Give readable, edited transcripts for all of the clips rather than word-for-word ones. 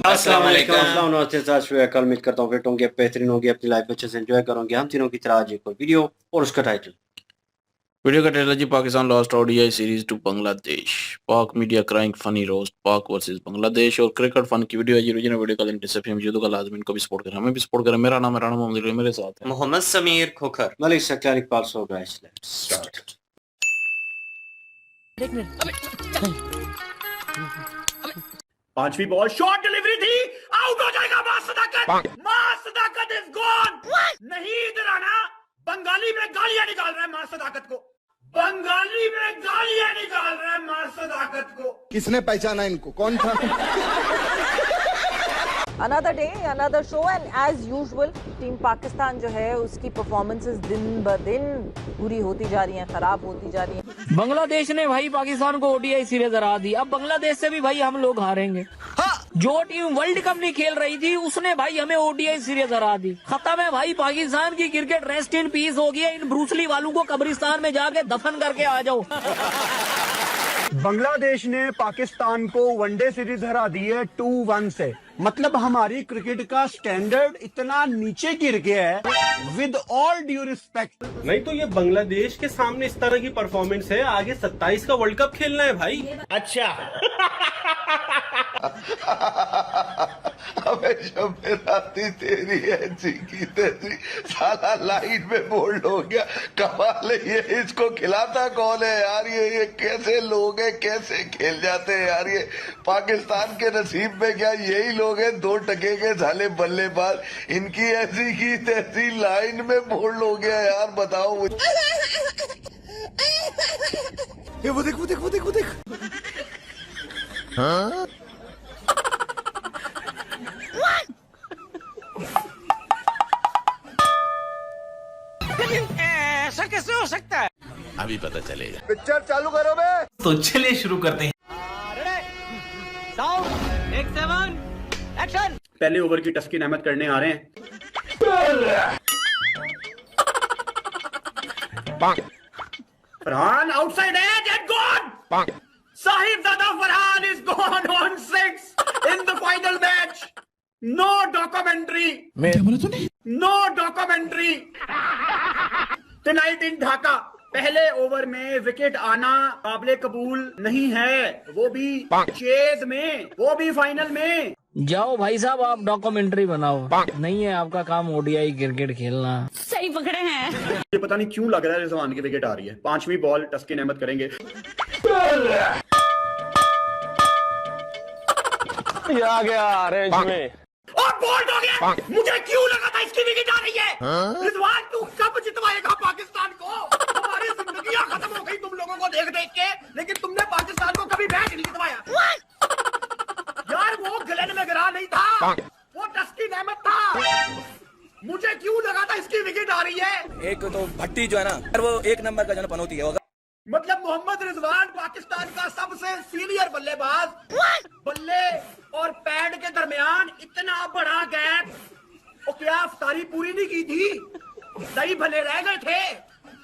अस्सलाम वालेकुम। अस्सलाम नमस्ते साथियों, कल उम्मीद करता हूँ फिट होंगे, बेहतरीन होंगे, अपनी लाइफ अच्छे से एंजॉय करोगे। हम तीनों की तरह आज एक और वीडियो और उसका टाइटल। वीडियो का टाइटल जी, Pakistan lost ODI series to Bangladesh. Pak media crying funny roast Pak versus Bangladesh और क्रिकेट फन की वीडियो है जी। ओरिजिनल वीडियो का लिंक डिस्क्रिप्शन में मौजूद है। लाजमी इनको भी सपोर्ट करें, हमें भी सपोर्ट करें। मेरा नाम है राणा मोहम्मद, मेरे साथ है मोहम्मद समीर खोखर, मलिक सक्लानी पालसो। Guys let's start. पांचवी बॉल शॉर्ट डिलीवरी थी, आउट हो जाएगा। मां सदाकत इज गॉन। नहीं इधर आना। बंगाली में गालियां निकाल रहा है मां सदाकत को। बंगाली में गालियां निकाल रहा है मां सदाकत को। किसने पहचाना इनको, कौन था? Another day, another show and as usual, team Pakistan जो है उसकी परफॉर्मेंसेस दिन ब दिन बुरी होती जा रही हैं, खराब होती जा रही हैं। बांग्लादेश ने भाई पाकिस्तान को ओडीआई सीरीज हरा दी। अब बांग्लादेश से भी भाई हम लोग हारेंगे। जो टीम वर्ल्ड कप नहीं खेल रही थी उसने भाई हमें ओडीआई सीरीज हरा दी। खत्म है भाई पाकिस्तान की क्रिकेट, रेस्ट इन पीस हो गया। इन ब्रूसली वालों को कब्रिस्तान में जाके दफन करके आ जाओ। बांग्लादेश ने पाकिस्तान को वनडे सीरीज हरा दी है 2-1 से। मतलब हमारी क्रिकेट का स्टैंडर्ड इतना नीचे गिर गया है। विद ऑल ड्यू रिस्पेक्ट, नहीं तो ये बांग्लादेश के सामने इस तरह की परफॉर्मेंस है, आगे 27 का वर्ल्ड कप खेलना है भाई। अच्छा हमेशा राती तेरी ऐसी की तैसी, साला लाइन में बोल्ड हो गया। कमाल है ये, इसको खिलाता कौन है यार? ये कैसे लोग हैं, कैसे खेल जाते हैं यार? ये पाकिस्तान के नसीब में क्या यही लोग हैं, 2 टके के साले बल्लेबाज? इनकी ऐसी की तैसी लाइन में बोल्ड हो गया यार, बताओ मुझे। ये वो देख, वो देख, वो देख, वो देख। हाँ? ऐसा कैसे हो सकता है? अभी पता चलेगा। पिक्चर चालू करो बे। तो चलिए शुरू करते हैं। पहले ओवर की टस्किन अहमद करने आ रहे हैं। Farhan outside edge and gone. Sahibzada Farhan is gone on 6 in the final match. No documentary, no documentary tonight in Dhaka. पहले ओवर में विकेट आना काबिले कबूल नहीं है, वो भी चेज में, वो भी फाइनल में। जाओ भाई साहब, आप डॉक्यूमेंट्री बनाओ। नहीं है आपका काम ओडीआई क्रिकेट खेलना। सही पकड़े हैं। ये पता नहीं क्यों लग रहा है रिजवान की विकेट आ रही है। 5वीं बॉल टस्किन अहमद करेंगे। ये आ गया रेंज में और बोल्ड हो गया। मुझे क्यों लगा था इसकी विकेट आ रही है। रिजवान तू कब जितवाएगा पाकिस्तान को? हमारी जिंदगियां खत्म हो गई तुम लोगों को देख देख के, लेकिन तुमने पाकिस्तान को कभी मैच नहीं जितवाया। यार वो ग्लेन में गिरा नहीं था, वो टस्किन अहमद था। मुझे क्यों लगा था इसकी विकेट आ रही है। एक तो भट्टी जो है ना, वो 1 नंबर का जो पनौती है। मतलब मोहम्मद रिजवान पाकिस्तान का सबसे सीनियर बल्लेबाज। बल्ले और पैड के दरमियान इतना बड़ा गैप। और क्या अफ्तारी पूरी नहीं की थी? दही भले रह गए थे,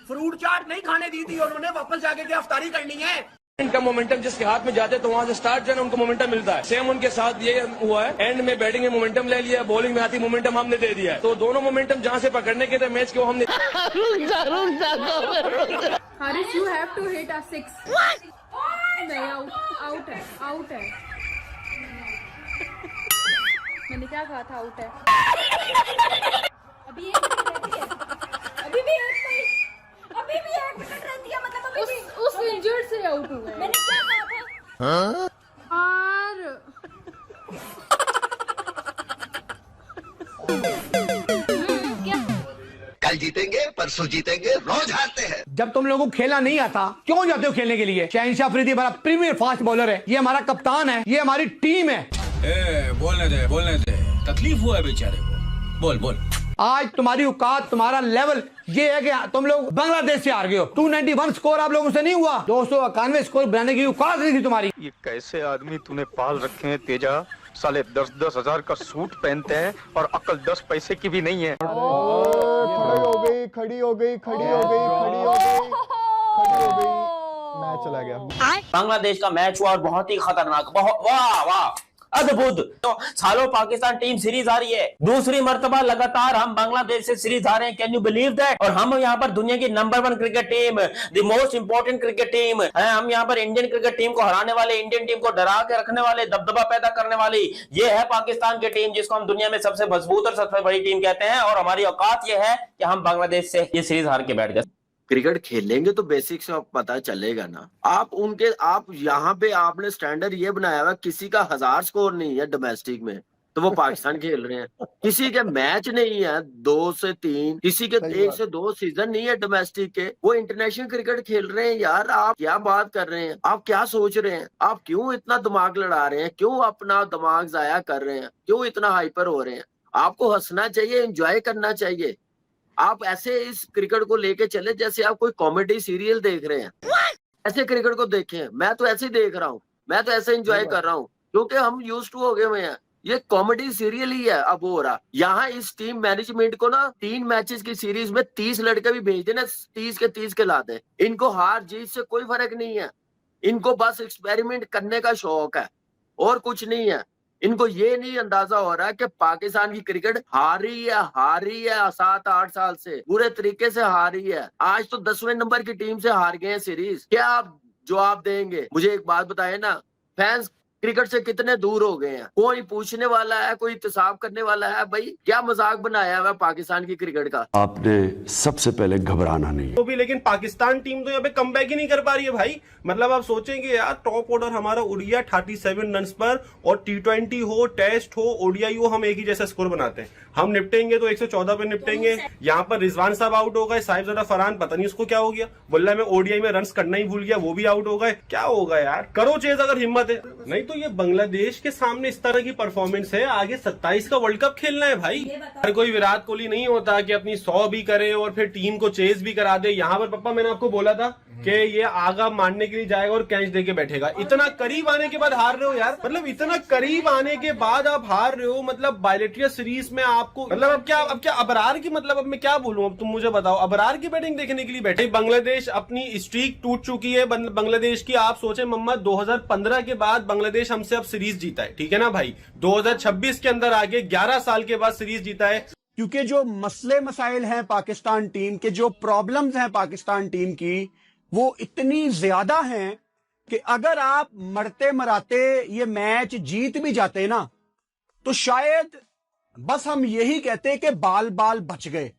फ्रूट चाट नहीं खाने दी थी, उन्होंने वापस जाके क्या अफ्तारी करनी है। इनका मोमेंटम जिसके हाथ में जाते तो वहाँ से स्टार्ट जो है उनको मोमेंटम मिलता है। सेम उनके साथ ये हुआ है। एंड में बैटिंग में मोमेंटम ले लिया, बॉलिंग में आती मोमेंटम हमने दे दिया है। तो दोनों मोमेंटम जहाँ से पकड़ने के थे मैच को हमने। Haris, you have to hit a 6. नहीं, आउट है, आउट है। मैंने क्या कहा था, आउट है। अभी 1 मिनट रहती है, अभी भी 1 मिनट, अभी भी 1 मिनट रहती है। मतलब अभी उस इंजर्ड से आउट हुआ है। मैंने क्या कहा था? कल जीतेंगे, परसों जीतेंगे, रोज हारते हैं। जब तुम लोगों को खेलना नहीं आता क्यों जाते हो खेलने के लिए? शहनशाह अफरीदी हमारा प्रीमियर फास्ट बॉलर है, ये हमारा कप्तान है, ये हमारी टीम है। बोलने दे, बोलने दे। तकलीफ हुआ है बेचारे को। बोल बोल। आज तुम्हारी औकात, तुम्हारा लेवल ये है कि तुम लोग बांग्लादेश से हार गए हो। 291 स्कोर आप लोगों से नहीं हुआ। 291 स्कोर बनाने की औकात नहीं थी तुम्हारी। ये कैसे आदमी तूने पाल रखे हैं तेजा? साले 10-10 हजार का सूट पहनते हैं और अकल 10 पैसे की भी नहीं है। खड़ी हो गई, खड़ी हो गई, खड़ी हो गई, खड़ी हो गई, खड़ी हो गई। मैच चला गया। बांग्लादेश का मैच हुआ और बहुत ही खतरनाक, बहुत वाह वाह अद्भुत। तो सालों पाकिस्तान टीम सीरीज आ रही है, दूसरी मर्तबा लगातार हम बांग्लादेश से सीरीज आ रहे हैं। Can you believe that? और हम यहाँ पर दुनिया की number 1 cricket team, the most important cricket team है। हम यहाँ पर इंडियन क्रिकेट टीम को हराने वाले, इंडियन टीम को डरा के रखने वाले, दबदबा पैदा करने वाली ये है पाकिस्तान की टीम, जिसको हम दुनिया में सबसे मजबूत और सबसे बड़ी टीम कहते हैं। और हमारी औकात ये है कि हम बांग्लादेश से ये सीरीज हार के बैठ गए। क्रिकेट खेलेंगे तो बेसिक से आपको पता चलेगा ना। आप यहाँ पे आपने स्टैंडर्ड ये बनाया हुआ, किसी का 1000 स्कोर नहीं है डोमेस्टिक में, तो वो पाकिस्तान खेल रहे हैं। किसी के मैच नहीं है 2 से 3, किसी के 1 से 2 सीजन नहीं है डोमेस्टिक के, वो इंटरनेशनल क्रिकेट खेल रहे हैं। यार आप क्या बात कर रहे हैं? आप क्या सोच रहे हैं? आप क्यों इतना दिमाग लड़ा रहे हैं? क्यों अपना दिमाग जाया कर रहे हैं? क्यों इतना हाइपर हो रहे हैं? आपको हंसना चाहिए, एंजॉय करना चाहिए। आप ऐसे इस क्रिकेट को लेके चले जैसे आप कोई कॉमेडी सीरियल देख रहे हैं। ऐसे क्रिकेट को देखें। मैं तो ऐसे ही देख रहा हूँ, मैं तो ऐसे एंजॉय कर रहा हूँ, क्योंकि हम यूज्ड टू हो गए हुए हैं। ये कॉमेडी सीरियल ही है अब हो रहा। यहाँ इस टीम मैनेजमेंट को ना 3 मैचेस की सीरीज में 30 लड़के भी भेज देना, 30 के 30 के ला दे। इनको हार जीत से कोई फर्क नहीं है, इनको बस एक्सपेरिमेंट करने का शौक है और कुछ नहीं है। इनको ये नहीं अंदाजा हो रहा है कि पाकिस्तान की क्रिकेट हारी है 7-8 साल से, पूरे तरीके से हारी है। आज तो 10वें नंबर की टीम से हार गए हैं सीरीज। क्या आप जवाब देंगे? मुझे एक बात बताए ना, फैंस क्रिकेट से कितने दूर हो गए हैं? कोई पूछने वाला है, कोई इंतसाब करने वाला है? भाई क्या मजाक बनाया हुआ पाकिस्तान की क्रिकेट का? आपने सबसे पहले घबराना नहीं तो भी, लेकिन पाकिस्तान टीम तो यहाँ पे कमबैक ही नहीं कर पा रही है भाई। मतलब आप सोचेंगे यार, टॉप ऑर्डर हमारा उड़िया 37 रन पर, और T20 हो, टेस्ट हो, ओडीआई हो, हम एक ही जैसा स्कोर बनाते हैं। हम निपटेंगे तो 114 पे निपटेंगे। यहाँ पर रिजवान साहब आउट हो गए, साहिबजादा फरहान पता नहीं उसको क्या हो गया, बोला मैं ओडीआई में रन करना ही भूल गया, वो भी आउट हो गए। क्या होगा यार? करो चेज अगर हिम्मत है। नहीं तो ये बांग्लादेश के सामने इस तरह की परफॉर्मेंस है, आगे 27 का वर्ल्ड कप खेलना है भाई। हर कोई विराट कोहली नहीं होता कि अपनी 100 भी करे और फिर टीम को चेज भी करा दे। यहाँ पर पप्पा मैंने आपको बोला था कि ये आगा मारने के लिए जाएगा और कैच देके बैठेगा। इतना करीब आने के बाद हार रहे हो यार, मतलब इतना करीब आने के बाद आप हार रहे हो। मतलब बायलेटरिया सीरीज में आपको, मतलब अब क्या अबरार की, मतलब अब मैं क्या बोलूं? अब तुम मुझे बताओ, अबरार की बैटिंग देखने के लिए बैठे। बांग्लादेश अपनी स्ट्रीक टूट चुकी है बांग्लादेश की। आप सोचे मोहम्मद, 2015 के बाद बांग्लादेश हमसे अब सीरीज जीता है, ठीक है ना भाई? 2026 के अंदर आगे 11 साल के बाद सीरीज जीता है। क्योंकि जो मसले मसाइल हैं पाकिस्तान टीम के, जो प्रॉब्लम्स हैं पाकिस्तान टीम की, वो इतनी ज्यादा हैं कि अगर आप मरते मराते ये मैच जीत भी जाते ना, तो शायद बस हम यही कहते कि बाल बाल बच गए।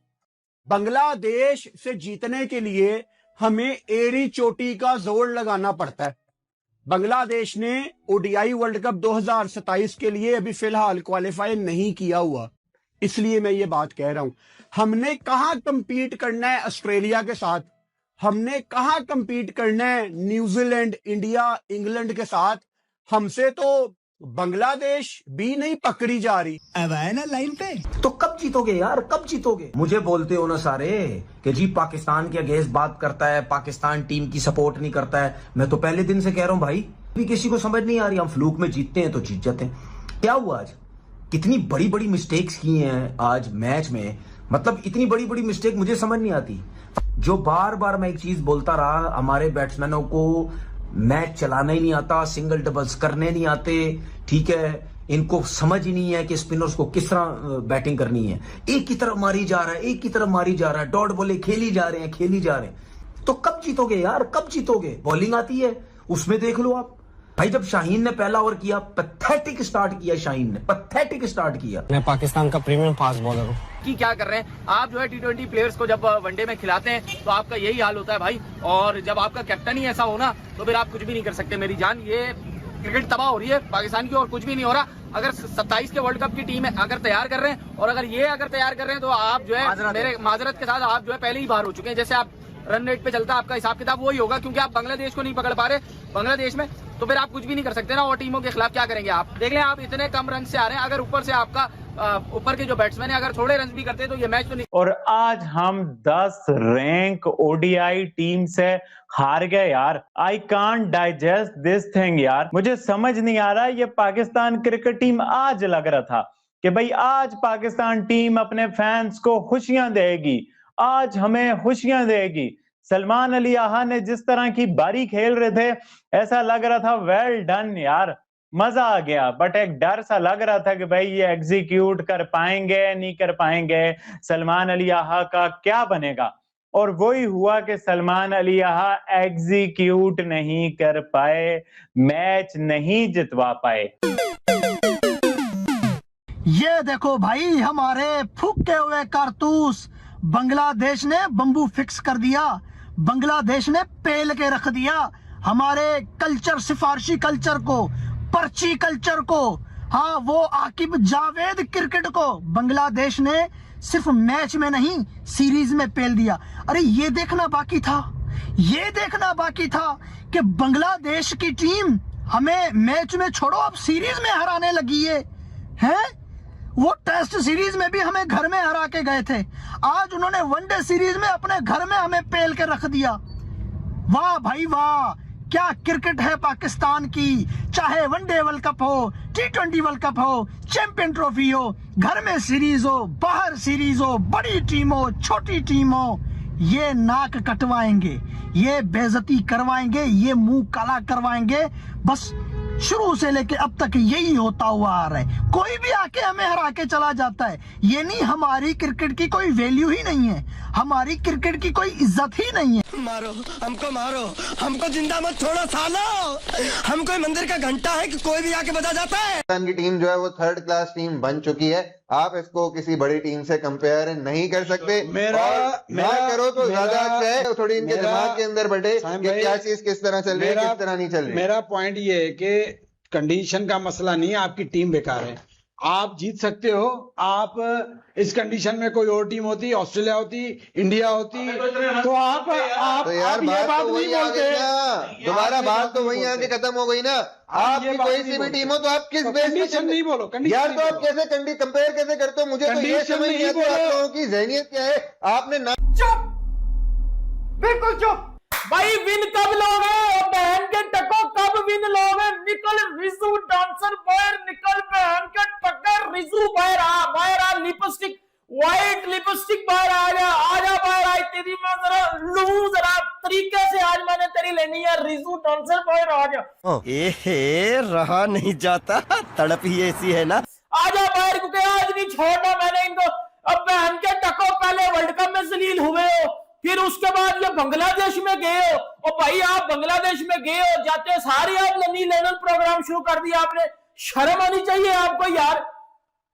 बांग्लादेश से जीतने के लिए हमें एड़ी चोटी का जोर लगाना पड़ता है। बांग्लादेश ने ओडीआई वर्ल्ड कप 2027 के लिए अभी फिलहाल क्वालिफाई नहीं किया हुआ, इसलिए मैं ये बात कह रहा हूं। हमने कहां कंपीट करना है ऑस्ट्रेलिया के साथ, हमने कहां कंपीट करना है न्यूजीलैंड, इंडिया, इंग्लैंड के साथ। हमसे तो बांग्लादेश भी नहीं पकड़ी जा रही। अब आए ना लाइन पे, तो कब जीतोगे यार, कब जीतोगे? मुझे बोलते हो ना सारे कि जी पाकिस्तान के अगेंस्ट बात करता है, पाकिस्तान टीम की सपोर्ट नहीं करता है। मैं तो पहले दिन से कह रहा हूं भाई, भी किसी को समझ नहीं आ रही। हम फ्लूक में जीतते हैं तो जीत जाते हैं। क्या हुआ आज? कितनी बड़ी बड़ी मिस्टेक्स की हैं आज मैच में, मतलब इतनी बड़ी बड़ी मिस्टेक मुझे समझ नहीं आती। जो बार बार मैं एक चीज बोलता रहा, हमारे बैट्समैनों को मैच चलाना ही नहीं आता, सिंगल डबल्स करने नहीं आते, ठीक है? इनको समझ ही नहीं है कि स्पिनर्स को किस तरह बैटिंग करनी है। एक की तरफ मारी जा रहा है, एक की तरफ मारी जा रहा है, डॉट बॉले खेली जा रहे हैं। तो कब जीतोगे यार, कब जीतोगे? बॉलिंग आती है, उसमें देख लो आप भाई। जब शाहीन ने पहला ओवर किया, पैथेटिक स्टार्ट किया शाहीन ने, पैथेटिक स्टार्ट किया। मैं पाकिस्तान का प्रीमियम फास्ट बॉलर हूँ। कि क्या कर रहे हैं आप? जो है T20 प्लेयर्स को जब वनडे में खिलाते हैं तो आपका यही हाल होता है भाई। और जब आपका कैप्टन ही ऐसा हो ना, तो फिर आप कुछ भी नहीं कर सकते मेरी जान। ये क्रिकेट तबाह हो रही है पाकिस्तान की और कुछ भी नहीं हो रहा। अगर 27 के वर्ल्ड कप की टीम है अगर तैयार कर रहे हैं, और अगर तैयार कर रहे हैं, तो आप जो है मेरे माजरत के साथ आप जो है पहले ही बाहर हो चुके हैं। जैसे आप रन रेट पे चलता है आपका हिसाब किताब, वही होगा, क्योंकि आप बांग्लादेश को नहीं पकड़ पा रहे बांग्लादेश में, तो फिर आप कुछ भी नहीं कर सकते ना। और टीमों के खिलाफ क्या करेंगे आप? देख लें, आप इतने कम रन से आ रहे हैं, अगर ऊपर से आपका ऊपर के जो बैट्समैन है अगर थोड़े रन भी करते तो ये मैच तो नहीं। और आज हम 10 रैंक ओडीआई टीम से हार गए यार। I can't digest this thing यार। मुझे समझ नहीं आ रहा, ये पाकिस्तान क्रिकेट टीम आज लग रहा था कि भाई आज पाकिस्तान टीम अपने फैंस को खुशियां देगी, आज हमें खुशियां देगी। सलमान अली आहा ने जिस तरह की बारी खेल रहे थे, ऐसा लग रहा था वेल डन यार, मजा आ गया, बट एक डर सा लग रहा था कि भाई ये एग्जीक्यूट कर पाएंगे नहीं कर पाएंगे, सलमान अली आहा का क्या बनेगा। और वही हुआ कि सलमान अली आहा एग्जीक्यूट नहीं कर पाए, मैच नहीं जितवा पाए। ये देखो भाई, हमारे फूके हुए कारतूस बांग्लादेश ने बम्बू फिक्स कर दिया, बांग्लादेश ने पेल के रख दिया हमारे कल्चर, सिफारशी कल्चर को, पर्ची कल्चर को। हाँ, वो आकिब जावेद क्रिकेट को बांग्लादेश ने सिर्फ मैच में नहीं सीरीज में पेल दिया। अरे ये देखना बाकी था, ये देखना बाकी था कि बांग्लादेश की टीम हमें मैच में छोड़ो अब सीरीज में हराने लगी है। वो टेस्ट सीरीज में भी हमें घर में हरा के गए थे, आज उन्होंने वनडे सीरीज में अपने घर में हमें पेल के रख दिया। वाह भाई वाह, क्या क्रिकेट है पाकिस्तान की। चाहे वनडे वर्ल्ड कप हो, T20 वर्ल्ड कप हो, चैंपियन ट्रॉफी हो, घर में सीरीज हो, बाहर सीरीज हो, बड़ी टीम हो, छोटी टीम हो, ये नाक कटवाएंगे, ये बेइज्जती करवाएंगे, ये मुंह काला करवाएंगे। बस शुरू से लेके अब तक यही होता हुआ आ रहा है। कोई भी आके हमें हरा के चला जाता है। ये नहीं, हमारी क्रिकेट की कोई वैल्यू ही नहीं है, हमारी क्रिकेट की कोई इज्जत ही नहीं है। मारो मारो, हमको जिंदा मत छोड़ो सालो। हम कोई मंदिर का घंटा है कि कोई भी आके बजा जाता है। पाकिस्तान की टीम जो है वो थर्ड क्लास टीम बन चुकी है। आप इसको किसी बड़ी टीम से कंपेयर नहीं कर सकते। मेरा करो तो ज्यादा अच्छा है। थोड़ी इनके दिमाग के अंदर बैठे कि क्या चीज किस तरह चल रही है, किस तरह नहीं चल रही। मेरा पॉइंट ये है कि कंडीशन का मसला नहीं है, आपकी टीम बेकार है। आप जीत सकते हो, आप इस कंडीशन में कोई और टीम होती, ऑस्ट्रेलिया होती, इंडिया होती, तो आप तो यार ये बात तो नहीं वही आ गई बोलते ना, दोबारा बात तो वही आके खत्म हो गई ना। आपकी कोई सी भी टीम हो तो आप किस बेस कंडीशन नहीं बोलो, यार, तो आप कैसे कंपेयर कैसे करते हो? मुझे तो ये समझ नहीं आती आप लोगों की ज़हनियत क्या है। आपने ना चुप, बिल्कुल चुप। भाई विन कब लोगे? बहन के टको कब विन लोगे? निकल रिजू डांसर बाहर, निकल बहन के टक्कर रिजू बाहर आ लिपस्टिक, व्हाइट लिपस्टिक बाहर आ जा बाहर आई तेरी मैं जरा लूं, जरा तरीके से आज मैंने तेरी लेनी है। रिजू डांसर बाहर आ जा। एहे, रहा नहीं जाता, तड़प ही ऐसी है ना। आजा बाहर, क्योंकि आज नहीं छोड़ना मैंने इनको। अब बहन के टको पहले वर्ल्ड कप में जलील हुए हो, फिर उसके बाद ये बांग्लादेश में गए हो। और भाई आप बांग्लादेश में गए हो, जाते सारे आप लनी लेनल प्रोग्राम शुरू कर दिया आपने। शर्म आनी चाहिए आपको यार।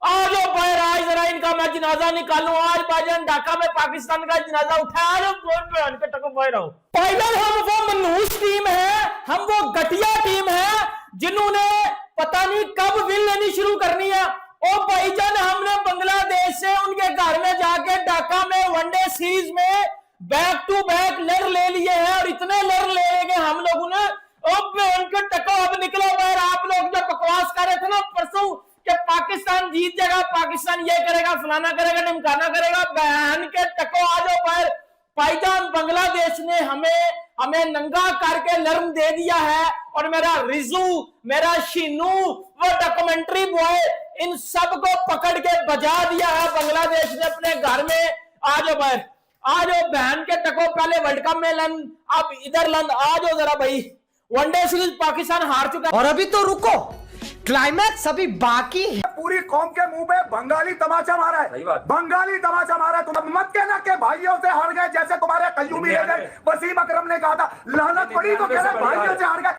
आज बाहर आज जरा इनका मैं जनाजा निकालूं। आज भाईजान ढाका में पाकिस्तान का जनाजा उठाया, के टको बाहर आओ। फाइनल हम वो मनहूस टीम है, हम वो घटिया टीम है जिन्होंने पता नहीं कब विन लेनी शुरू करनी है। और भाईजान हमने बांग्लादेश से उनके घर में जाके ढाका में वनडे सीरीज में बैक टू बैक लड़ ले लिए हैं, और इतने लड़ लेंगे हम लोगों ने। उनके टको अब निकलो बाहर। आप लोग जो बकवास कर रहे थे ना परसों कि पाकिस्तान जीत जाएगा, पाकिस्तान ये करेगा, फलाना करेगा, ढिमकाना करेगा, बहन के टको आ जाओ बाहर। भाईजान बांग्लादेश ने हमें नंगा करके लर्म दे दिया है। और मेरा रिजू, मेरा शीनू, वो डॉक्यूमेंट्री बॉय, इन सबको पकड़ के बजा दिया है बांग्लादेश ने अपने घर में। आ जाओ बाहर, आ जाओ बहन के टको। पहले वर्ल्ड कप में लन, अब इधर लन। आ जाओ जरा भाई, वनडे सीरीज पाकिस्तान हार चुका। और अभी तो रुको, क्लाइमैक्स अभी बाकी है। पूरी कौम के मुंह पे बंगाली तमाचा मारा है, बंगाली तमाचा मारा है। तुम मत कहना कि भाइयों से हार गए, जैसे तुम्हारे कयूमी लीडर वसीम अकरम ने कहा था, लानत पड़ी तो कह रहे भाइयों से हार गए।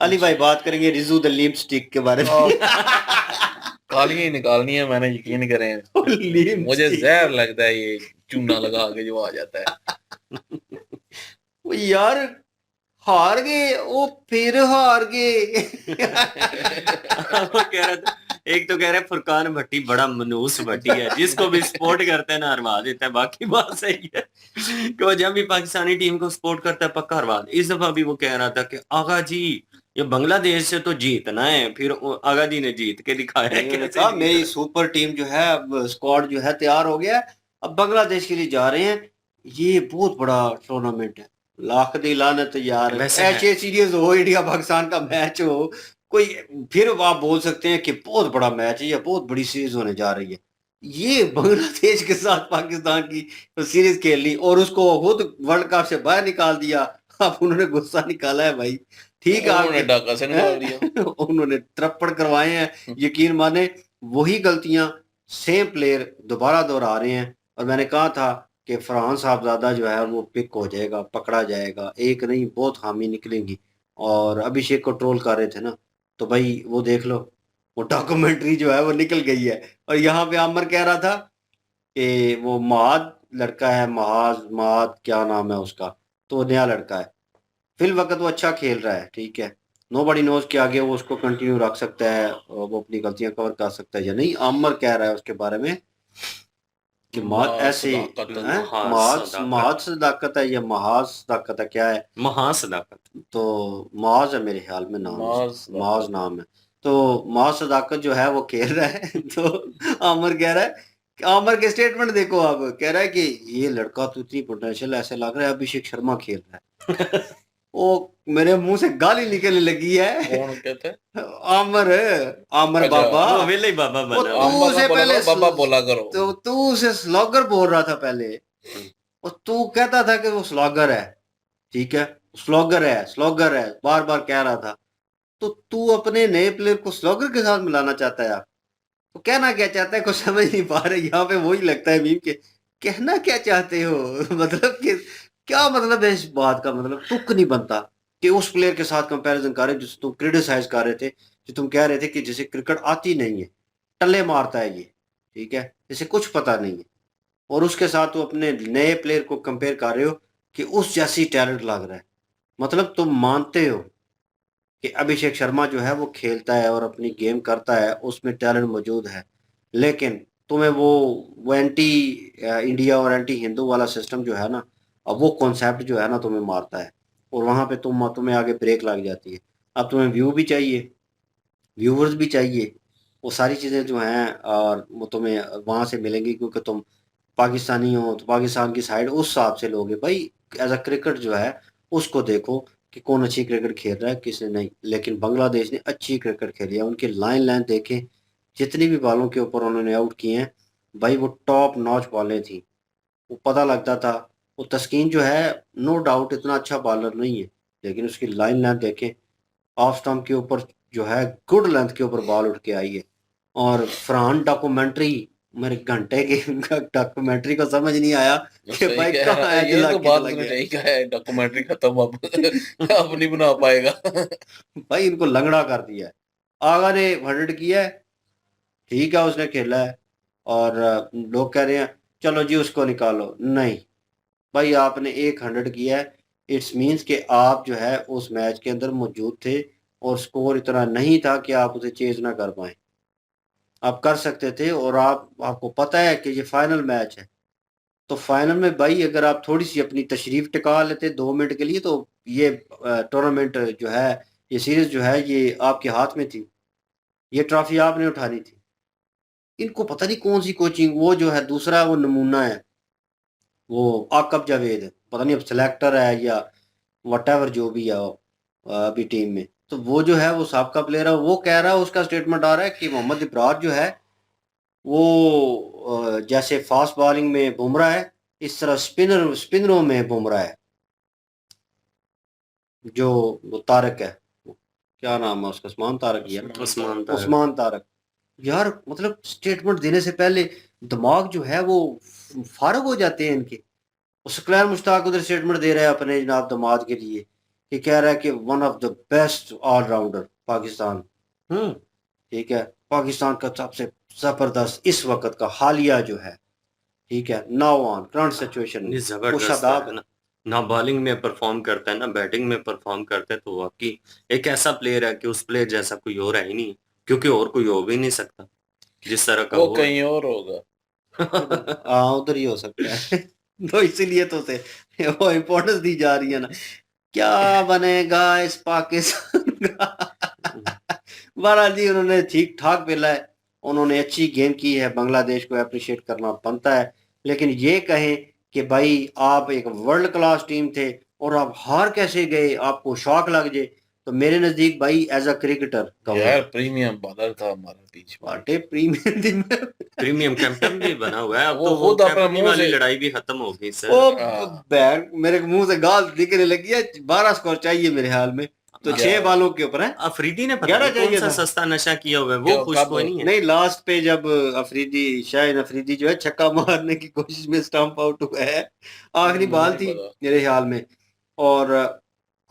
अली भाई बात करेंगे रिजू द लिपस्टिक के बारे में। गालियां ही निकालनी है मैंने, यकीन करें। मुझे जहर लगता है ये चूना लगा के जो आ जाता है। वो यार हार गए, वो फिर हार गए। वो कह रहा था, एक तो कह रहे फुरकान भट्टी बड़ा मनूस भट्टी है, जिसको भी सपोर्ट करते हैं ना हरवा देता है। बाकी बात सही है कि वो जब भी पाकिस्तानी टीम को सपोर्ट करता है पक्का हरवा दे। इस दफा भी वो कह रहा था कि आगा जी ये बांग्लादेश से तो जीतना है। फिर आगा जी ने जीत के दिखाया है। मेरी सुपर टीम जो है, अब स्क्वाड जो है तैयार हो गया, अब बांग्लादेश के लिए जा रहे हैं। ये बहुत बड़ा टूर्नामेंट है, लाख दी लानत यार। ऐसे सीरीज हो, इंडिया पाकिस्तान का मैच हो, कोई फिर आप बोल सकते हैं कि बहुत बड़ा मैच है या बहुत बड़ी सीरीज होने जा रही है। ये बांग्लादेश के साथ पाकिस्तान की सीरीज खेल ली और उसको खुद वर्ल्ड कप से बाहर निकाल दिया। अब उन्होंने गुस्सा निकाला है भाई, ठीक है, उन्होंने ढाका से निकाल दिया। उन्होंने त्रप्पड़ करवाए हैं, यकीन माने वही गलतियां सेम प्लेयर दोबारा दोहरा रहे हैं। और मैंने कहा था कि फरहान साहबजादा जो है वो पिक हो जाएगा, पकड़ा जाएगा, एक नहीं बहुत हामी निकलेंगी। और अभिषेक को ट्रोल कर रहे थे ना, तो भाई वो देख लो, वो डॉक्यूमेंट्री जो है वो निकल गई है। और यहाँ पे आमर कह रहा था कि वो महाद लड़का है, महाद क्या नाम है उसका, तो वो नया लड़का है, फिल वक्त वो अच्छा खेल रहा है, ठीक है, नोबडी नोज के आगे वो उसको कंटिन्यू रख सकता है, वो अपनी गलतियां कवर कर सकता है या नहीं। आमर कह रहा है उसके बारे में कि ऐसे महाज सदाकत है या महाज सदाकत है, क्या है, महाज सदाकत, तो महाज है मेरे ख्याल में नाम, महाज नाम है। तो महाज सदाकत जो है वो खेल रहा है। तो आमर कह रहा है, आमर के स्टेटमेंट देखो आप, कह रहा है कि ये लड़का तो इतनी पोटेंशियल ऐसे लग रहा है अभिषेक शर्मा खेल रहा है। वो मेरे मुंह से गाली निकलने लगी है। कौन कहते हैं? आमर, आमर बाबा, वो वेले बाबा बना, तू उसे पहले बाबा बोला करो, तो तू उसे स्लॉगर बोल रहा था पहले, और तू कहता था कि वो स्लॉगर है, ठीक है, स्लॉगर है, बार बार कह रहा था। तो तू अपने नए प्लेयर को स्लॉगर के साथ मिलाना चाहता है, तो कहना क्या चाहता है, कुछ समझ नहीं पा रहे। यहाँ पे वही लगता है मीम के, कहना क्या चाहते हो, मतलब कि क्या मतलब है इस बात का, मतलब तुक नहीं बनता कि उस प्लेयर के साथ कंपैरिजन कर रहे जिसे तुम क्रिटिसाइज कर रहे थे, जो तुम कह रहे थे कि जिसे क्रिकेट आती नहीं है, टल्ले मारता है ये, ठीक है, जिसे कुछ पता नहीं है, और उसके साथ तुम अपने नए प्लेयर को कंपेयर कर रहे हो कि उस जैसी टैलेंट लग रहा है। मतलब तुम मानते हो कि अभिषेक शर्मा जो है वो खेलता है और अपनी गेम करता है, उसमें टैलेंट मौजूद है, लेकिन तुम्हें वो एंटी इंडिया और एंटी हिंदू वाला सिस्टम जो है ना, अब वो कॉन्सेप्ट जो है ना तुम्हें मारता है, और वहाँ पे तुम्हें आगे ब्रेक लग जाती है। अब तुम्हें व्यू भी चाहिए, व्यूवर्स भी चाहिए, वो सारी चीज़ें जो हैं और वो तुम्हें वहाँ से मिलेंगी, क्योंकि तुम पाकिस्तानी हो तो पाकिस्तान की साइड उस हिसाब से लोगे भाई। एज अ क्रिकेट जो है उसको देखो कि कौन अच्छी क्रिकेट खेल रहा है, किसने नहीं। लेकिन बांग्लादेश ने अच्छी क्रिकेट खेली है, उनकी लाइन देखें, जितनी भी बॉलों के ऊपर उन्होंने आउट किए हैं भाई, वो टॉप नॉच बॉलें थी, वो पता लगता था। वो तस्कीन जो है नो डाउट इतना अच्छा बॉलर नहीं है, लेकिन उसकी लाइन देखें, ऑफ स्टम्प के ऊपर जो है गुड लेंथ के ऊपर बॉल उठ के आई है। और फरहान डॉक्यूमेंट्री, मेरे घंटे के डॉक्यूमेंट्री को समझ नहीं आया कि भाई कहाँ है, ये तो बात उसने सही कहा है, डॉक्यूमेंट्री खत्म, अब नहीं बना पाएगा। भाई इनको लंगड़ा कर दिया है। आगा ने 100 किया है, ठीक है, उसने खेला है, और लोग कह रहे हैं चलो जी उसको निकालो, नहीं भाई, आपने 100 किया है, इट्स मीन्स कि आप जो है उस मैच के अंदर मौजूद थे, और स्कोर इतना नहीं था कि आप उसे चेज ना कर पाए, आप कर सकते थे। और आपको पता है कि ये फाइनल मैच है, तो फाइनल में भाई अगर आप थोड़ी सी अपनी तशरीफ टिका लेते 2 मिनट के लिए, तो ये टूर्नामेंट जो है, ये सीरीज जो है, ये आपके हाथ में थी, ये ट्रॉफी आपने उठानी थी। इनको पता नहीं कौन सी कोचिंग, वो जो है दूसरा वो नमूना है, वो आकब जावेद, पता नहीं अब सेलेक्टर है या वटेवर जो भी है अभी टीम में, तो वो जो है वो साबका प्लेयर है, वो कह रहा है, उसका स्टेटमेंट आ रहा है कि मोहम्मद इब्रार जो है वो जैसे फास्ट बॉलिंग में बुमराह है, इस तरह स्पिनरों में बुमराह है। जो वो तारक है, क्या नाम है उसका, उस्मान तारक ही है ना, उस्मान तारक। यार मतलब स्टेटमेंट देने से पहले दिमाग जो है वो फारग हो जाते हैं इनके। शुक्लान मुश्ताक उधर स्टेटमेंट दे रहा है अपने जनाब दामाद के लिए, कि कह रहा है कि one of the best allrounder Pakistan, ठीक है, पाकिस्तान का सबसे जबरदस्त इस वक्त का हालिया जो है, ठीक है, नाउ ऑन करंट सिचुएशन, जबरदस्त है ना, बॉलिंग में परफॉर्म करता है ना बैटिंग में परफॉर्म करता है, तो वाकई एक ऐसा प्लेयर है कि उस प्लेयर जैसा कोई और है ही नहीं, क्योंकि और कोई हो भी नहीं सकता जिस तरह का वो कहीं और होगा। हाँ उधर ही हो सकता है। तो इसीलिए तो से वो इम्पोर्टेंस दी जा रही है ना, क्या बनेगा इस पाकिस्तान का। बहरहाल जी उन्होंने ठीक ठाक खेला है, उन्होंने अच्छी गेम की है, बांग्लादेश को अप्रिशिएट करना बनता है। लेकिन ये कहें कि भाई आप एक वर्ल्ड क्लास टीम थे और आप हार कैसे गए, आपको शौक लग जाए, तो मेरे नजदीक भाई एज अ क्रिकेटर यार प्रीमियम बॉलर था हमारा बीच में, वाटे प्रीमियम प्रीमियम कैप्टन भी बना हुआ है। अब वो तो वो खुद अपना कैप्टनी मुंह वाली से लड़ाई भी खत्म हो गई सर। ओ बैग मेरे मुंह से गाल दिखने लगी है। 12 स्कोर चाहिए मेरे ख्याल में, तो 6 बालों के ऊपर है। अफरीदी ने पता नहीं कौन सा सस्ता नशा किया हुआ है, वो खुश कोई नहीं है। नहीं, लास्ट पे जब शाहिन अफरीदी जो है छक्का मारने की कोशिश में स्टंप आउट हुआ है, आखिरी बॉल थी मेरे ख्याल में, और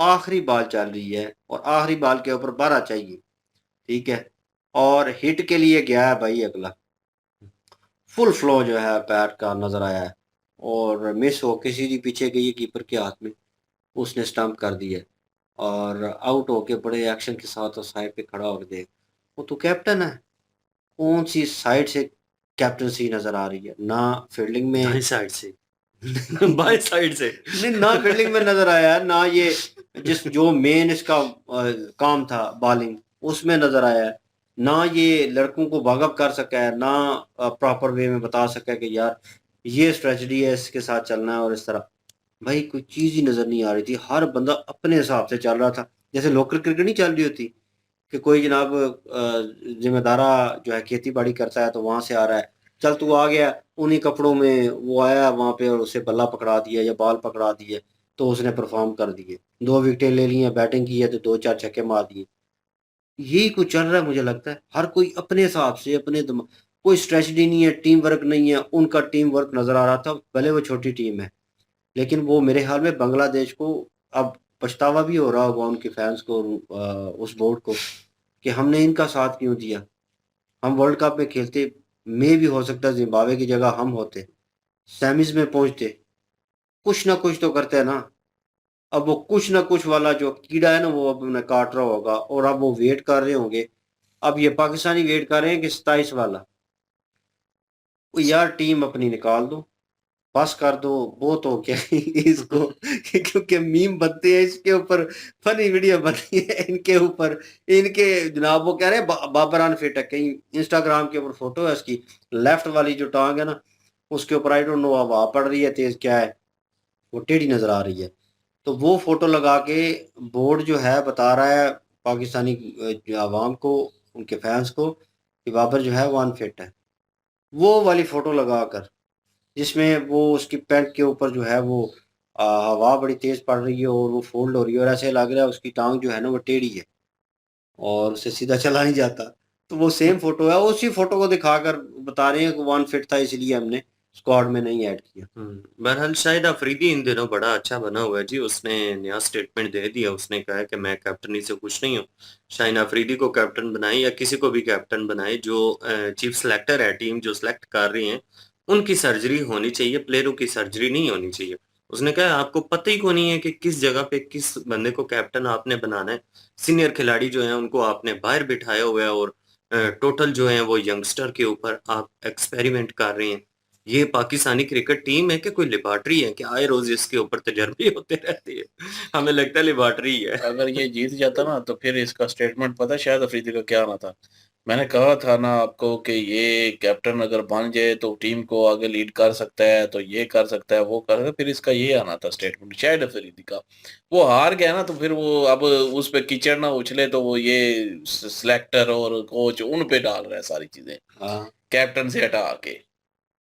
आखिरी बॉल चल रही है और आखिरी बॉल के ऊपर 12 चाहिए, ठीक है, और हिट के लिए गया है भाई अगला, फुल फ्लो जो है पैर का नजर आया है और मिस होके सीधी पीछे गई है कीपर के हाथ में, उसने स्टंप कर दिया और आउट होके बड़े एक्शन के साथ साइड पे खड़ा होकर देख, वो तो कैप्टन है, कौन सी साइड से कैप्टनसी नजर आ रही है, ना फील्डिंग में, दाएं साइड से बाएं साइड से नहीं, ना फील्डिंग में नजर आया है, ना ये जो मेन इसका काम था बॉलिंग उसमें नजर आया है, ना ये लड़कों को भागअप कर सका है, ना प्रॉपर वे में बता सका है कि यार ये स्ट्रेटजी है, इसके साथ चलना है और इस तरह। भाई कोई चीज ही नजर नहीं आ रही थी, हर बंदा अपने हिसाब से चल रहा था, जैसे लोकल क्रिकेट नहीं चल रही होती कि कोई जनाब जिम्मेदारा जो है खेती बाड़ी करता है तो वहां से आ रहा है, चल तू आ गया, उन्हीं कपड़ों में वो आया वहां पे और उसे बल्ला पकड़ा दिया या बॉल पकड़ा दिए तो उसने परफॉर्म कर दिए, 2 विकेटें ले ली हैं, बैटिंग की है तो 2-4 छक्के मार दिए। यही कुछ चल रहा है मुझे लगता है, हर कोई अपने हिसाब से अपने कोई स्ट्रेटजी नहीं है, टीम वर्क नहीं है। उनका टीम वर्क नजर आ रहा था, भले वो छोटी टीम है, लेकिन वो मेरे ख्याल में बांग्लादेश को अब पछतावा भी हो रहा होगा उनके फैंस को, उस बोर्ड को, कि हमने इनका साथ क्यों दिया। हम वर्ल्ड कप में खेलते, में भी हो सकता है जिम्बाब्वे की जगह हम होते, सेमीज में पहुंचते, कुछ ना कुछ तो करते हैं ना। अब वो कुछ ना कुछ वाला जो कीड़ा है ना वो अब उन्हें काट रहा होगा और अब वो वेट कर रहे होंगे, अब ये पाकिस्तानी वेट कर रहे हैं कि 27 वाला, वो यार टीम अपनी निकाल दो, बस कर दो, बहुत हो गया इसको क्योंकि मीम बनते हैं इसके ऊपर, फनी वीडियो बनती है इनके ऊपर, इनके जनाब वो कह रहे हैं बाबर अनफिट है, कहीं इंस्टाग्राम के ऊपर फोटो है उसकी, लेफ्ट वाली जो टांग है ना उसके ऊपर आई डोंट नो हवा पड़ रही है तेज क्या है, वो टेढ़ी नजर आ रही है, तो वो फोटो लगा के बोर्ड जो है बता रहा है पाकिस्तानी आवाम को, उनके फैंस को, कि बाबर जो है वो अनफिट है। वो वाली फोटो लगाकर जिसमें वो उसकी पैंट के ऊपर जो है वो हवा बड़ी तेज पड़ रही है और वो फोल्ड हो रही है और ऐसे लग रहा है उसकी टांग जो है ना वो टेढ़ी है और उसे सीधा चला नहीं जाता, तो वो सेम फोटो है, उसी फोटो को दिखाकर बता रहे हैं कि वो अनफिट था इसलिए हमने स्क्वाड में नहीं ऐड किया। बहरहाल शाहिद अफरीदी इन दिनों बड़ा अच्छा बना हुआ है जी, उसने नया स्टेटमेंट दे दिया, उसने कहा कि मैं कैप्टनी से खुश नहीं हूँ, शाहिद अफरीदी को कैप्टन बनाए या किसी को भी कैप्टन बनाए, जो चीफ सेलेक्टर है, टीम जो सिलेक्ट कर रही है उनकी सर्जरी होनी चाहिए, प्लेयरों की सर्जरी नहीं होनी चाहिए। उसने कहा आपको पता ही को नहीं है कि किस जगह पे किस बंदे को कैप्टन आपने बनाना है, सीनियर खिलाड़ी जो हैं उनको आपने बाहर बिठाया हुआ है और टोटल जो है वो यंगस्टर के ऊपर आप एक्सपेरिमेंट कर रहे हैं। ये पाकिस्तानी क्रिकेट टीम है कि कोई लेबॉर्ट्री है कि आए रोज इसके ऊपर तजर्बे होते रहते हैं, हमें लगता है लेबॉर्ट्री है। अगर ये जीत जाता ना तो फिर इसका स्टेटमेंट पता है शायद अफरीदी का क्या आना था, मैंने कहा था ना आपको कि ये कैप्टन अगर बन जाए तो टीम को आगे लीड कर सकता है, तो ये कर सकता है, वो कर सकता है, फिर इसका ये आना था स्टेटमेंट शायद अफरीदी का। वो हार गया ना तो फिर वो अब उस पे कीचड़ ना उछले तो वो ये सिलेक्टर और कोच उन पे डाल रहा है सारी चीजें, कैप्टन से हटा के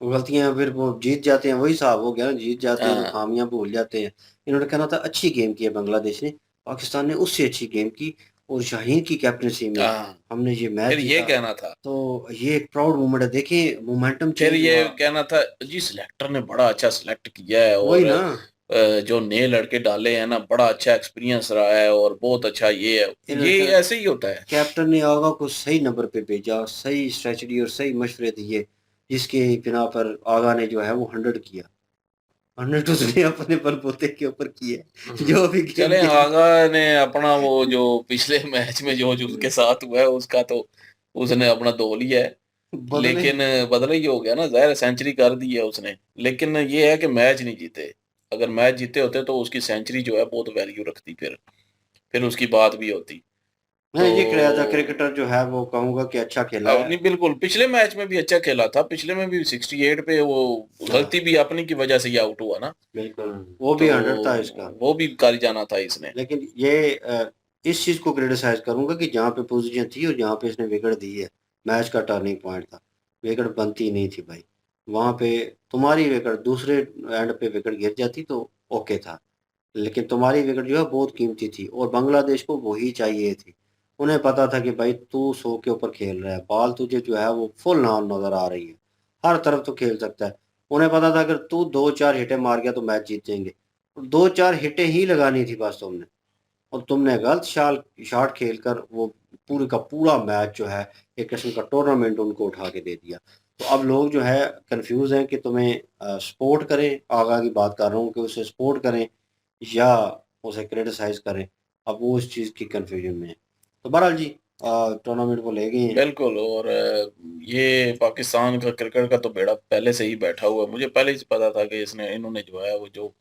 गलतियां, फिर वो जीत जाते हैं, वही साहब हो गया ना, जीत जाते हैं तो खामियां भूल जाते हैं। इन्होंने कहना था अच्छी गेम की है बांग्लादेश ने, पाकिस्तान ने उससे अच्छी गेम की और शाहीन की कैप्टनसी में हमने ये मैच फिर ये कहना था, तो ये एक प्राउड मोमेंट है, देखिए मोमेंटम फिर ये कहना था जी सिलेक्टर ने बड़ा अच्छा सिलेक्ट किया है और जो नए लड़के डाले हैं ना बड़ा अच्छा एक्सपीरियंस रहा है और बहुत अच्छा ये है, ये ऐसे ही होता है। कैप्टन ने आगा को सही नंबर पे भेजा, सही स्ट्रेटजी और सही मशवरे दिए, जिसके बिना पर आगा ने जो है वो 100 किया, 100 उसने अपने बलबूते के ऊपर किया जो भी चले। आगा ने अपना वो जो पिछले मैच में जो उसके साथ हुआ है उसका तो उसने अपना धो लिया है, लेकिन बदला ही हो गया ना, जाहिर सेंचुरी कर दी है उसने, लेकिन ये है कि मैच नहीं जीते, अगर मैच जीते होते तो उसकी सेंचुरी जो है बहुत वैल्यू रखती, फिर उसकी बात भी होती। मैं ये कह रहा था क्रिकेटर जो है वो कहूंगा कि अच्छा खेला है। नहीं बिल्कुल, पिछले मैच में भी अच्छा खेला था, पिछले में भी 68 पे वो गलती भी अपनी की वजह से ही आउट हुआ ना, बिल्कुल वो भी 100 था इसका, वो भी कर जाना था इसने। लेकिन ये इस चीज़ को क्रिटिसाइज करूंगा कि जहाँ पे पोजीशन थी और जहाँ पे इसने विकेट दी है, मैच का टर्निंग पॉइंट था, विकेट बनती नहीं थी भाई। वहाँ पे तुम्हारी विकेट दूसरे एंड पे विकेट गिर जाती तो ओके था, लेकिन तुम्हारी विकेट जो है बहुत कीमती थी और बांग्लादेश को वही चाहिए थी। उन्हें पता था कि भाई तू 100 के ऊपर खेल रहा है, बॉल तुझे जो है वो फुल नाम नजर आ रही है, हर तरफ तो खेल सकता है। उन्हें पता था अगर तू 2-4 हिटें मार गया तो मैच जीत जाएंगे, 2-4 हिटें ही लगानी थी बस तुमने, और तुमने गलत शॉट खेलकर वो पूरे का पूरा मैच जो है एक किस्म का टूर्नामेंट उनको उठा के दे दिया। तो अब लोग जो है कंफ्यूज हैं कि तुम्हें सपोर्ट करें, आगा की बात कर रहा हूँ कि उसे सपोर्ट करें या उसे क्रिटिसाइज करें, अब वो इस चीज़ की कंफ्यूजन में है। तो बहरहाल जी टूर्नामेंट को ले गए हैं। बिल्कुल। और ये पाकिस्तान का क्रिकेट का तो बेड़ा पहले से ही बैठा हुआ है। मुझे पहले से पता था कि इन्होंने जो है वो जो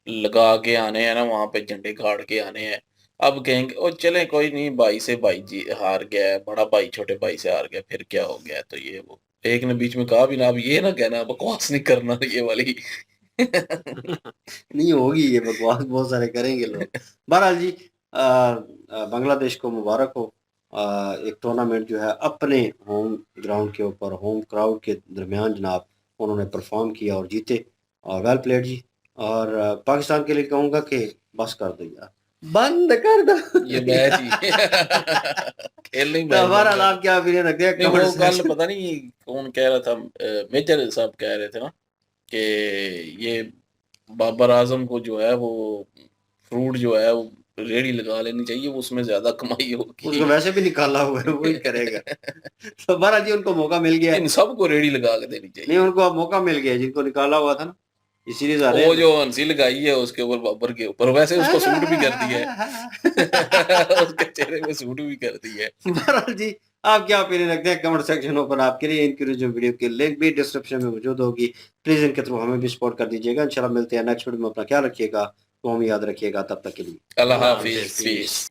लगा के आने हैं ना, वहां पे झंडे गाड़ के आने हैं। अब कहेंगे और चले कोई नहीं, भाई से भाई जी हार गया है, बड़ा भाई छोटे भाई से हार गया, फिर क्या हो गया। तो ये वो एक ने बीच में कहा भी ना, अब ये ना कहना बकवास नहीं करना ये वाली नहीं होगी ये बकवास, बहुत सारे करेंगे लोग। बहरहाल जी बांग्लादेश को मुबारक हो, एक टूर्नामेंट जो है अपने होम ग्राउंड के ऊपर होम क्राउड के दरमियान जनाब उन्होंने परफॉर्म किया और जीते, और वेल प्लेड जी। और पाकिस्तान के लिए कहूँगा कि बस कर दो यार, बंद कर दो ये मैच ही खेल नहीं। तो हमारा आप क्या ओपिनियन रखते हैं? वो कल पता नहीं कौन कह रहा था, मेजर साहब कह रहे थे ना कि ये बाबर आजम को जो है वो फ्रूट जो है वो रेडी लगा लेनी चाहिए, वो उसमें ज्यादा कमाई होगी। उसको वैसे भी निकाला हुआ है, वही करेगा। तो बहरहाल जी उनको मौका मिल गया, इन सबको रेडी लगा के देनी चाहिए। नहीं उनको अब मौका मिल गया, जिनको निकाला हुआ था ना ये सीरीज आ रही है, वो जो हंसी लगाई है उसके ऊपर बाबर के ऊपर, वैसे उसको सूट भी कर दिया है उसके चेहरे में सूट भी कर दिया है। बहरहाल जी आप क्या ओपिनियन रखते हैं कमेंट सेक्शन पर? आपके लिए इनकी जो वीडियो की लिंक भी डिस्क्रिप्शन में मौजूद होगी, प्लीज इनके थ्रू हमें भी सपोर्ट कर दीजिएगा। इंशाल्लाह मिलते हैं नेक्स्ट वीडियो में, अपना ख्याल रखिएगा, तो हम याद रखिएगा, तब तक के लिए अल्लाह हाफिज।